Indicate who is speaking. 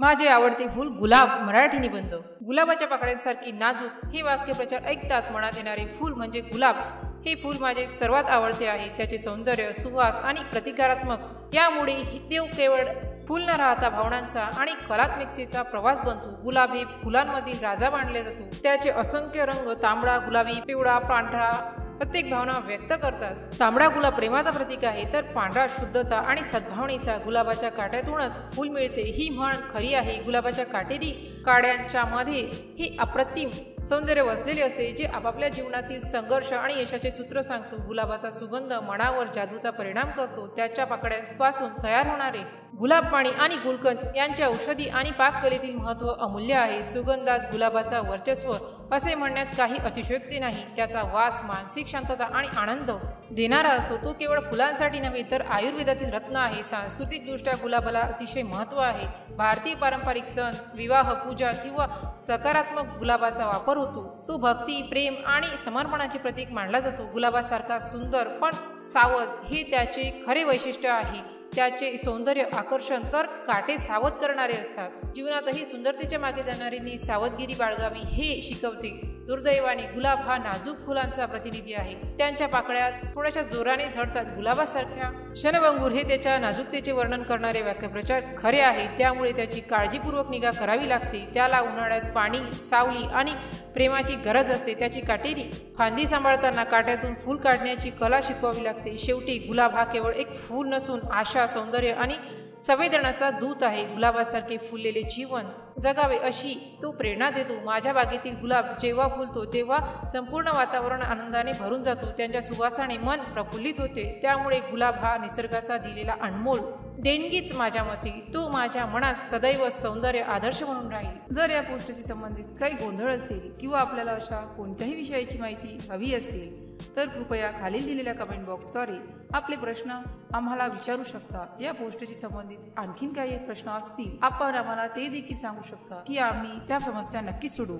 Speaker 1: माझे आवडते फूल गुलाब. मराठी निबंध. गुलाबाच्या पाकळ्यांसारखी नाजूक हे वाक्यप्रचार ऐकताच मनात येणारे फूल म्हणजे गुलाब. हे फूल माझे सर्वात आवडते आहे. त्याचे सौंदर्य, सुवास आणि प्रतिकारात्मक यामुळे देव केवळ फूल न राहता भावनांचा आणि कलात्मकतेचा प्रवास बनतो. गुलाब हे फुलांमधील राजा मानले जातो. त्याचे असंख्य रंग तांबडा, गुलाबी, पिवळा, पांढरा प्रत्येक भावना व्यक्त करतात. तांबडा गुलाब प्रेमाचा प्रतीक आहे, तर पांढरा शुद्धता आणि सद्भावनेचा. गुलाबाच्या काट्यातूनच फूल मिळते ही म्हण खरी आहे. गुलाबाच्या काटेरी काड्यांच्या मध्ये हे अप्रतिम सौंदर्य वसलेले असते, जे आपापल्या जीवनातील संघर्ष आणि यशाचे सूत्र सांगतो. गुलाबाचा सुगंध मनावर जादूचा परिणाम करतो. त्याच्या पाकळ्यांपासून तयार होणारे गुलाब पाणी आणि गुलकंद यांचे औषधी आणि पाककलेतील महत्त्व अमूल्य आहे. सुगंधात गुलाबाचा वर्चस्व असे म्हणण्यात काही अतिशयोक्ती नाही. त्याचा वास मानसिक शांतता आणि आनंद देणारा असतो. तो केवळ फुलांसाठी नव्हे, तर आयुर्वेदातील रत्न आहे. सांस्कृतिकदृष्ट्या गुलाबाला अतिशय महत्त्व आहे. भारतीय पारंपरिक सण, विवाह, पूजा किंवा सकारात्मक गुलाबाचा वापर होतो. तो भक्ती, प्रेम आणि समर्पणाचे प्रतीक मानला जातो. गुलाबासारखा सुंदर पण सावध हे त्याचे खरे वैशिष्ट्य आहे. त्याचे सौंदर्य आकर्षण तर काटे सावध करणारे असतात. जीवनातही सुंदरतेच्या मागे जाणाऱ्यांनी सावधगिरी बाळगावी हे शिकवते. दुर्दैवाने गुलाब हा नाजूक फुलांचा प्रतिनिधी आहे. त्यांच्या पाकळ्या थोड्याशा जोराने झडतात. गुलाबासारख्या क्षणभंगूर हे त्याच्या नाजूकतेचे वर्णन करणारे वाक्यप्रचार खरे आहे. त्यामुळे त्याची काळजीपूर्वक निगा करावी लागते. त्याला उन्हाळ्यात पाणी, सावली आणि प्रेमाची गरज असते. त्याची काटेरी फांदी सांभाळताना काट्यातून फूल काढण्याची कला शिकवावी लागते. शेवटी गुलाब हा केवळ एक फूल नसून आशा, सौंदर्य आणि संवेदनाचा दूत आहे. गुलाबासारखे फुललेले जीवन जगावे अशी तो प्रेरणा देतो. माझ्या बागेतील गुलाब जेव्हा फुलतो तेव्हा संपूर्ण वातावरण आनंदाने भरून जातो. त्यांच्या सुवासाने मन प्रफुल्लित होते. त्यामुळे गुलाब हा निसर्गाचा दिलेला अनमोल देणगीच माझ्या मते. तो माझ्या मनात सदैव सौंदर्य आदर्श म्हणून राहील. जर या पोस्टशी संबंधित काही गोंधळ असेल किंवा आपल्याला अशा कोणत्याही विषयाची माहिती हवी असेल तर कृपया खालील दिलेल्या कमेंट बॉक्सद्वारे आपले प्रश्न आम्हाला विचारू शकता. या पोस्टशी संबंधित आणखीन काही प्रश्न असतील आपण आम्हाला ते देखील सांगू शकता की आम्ही त्या समस्या नक्की सोडवू.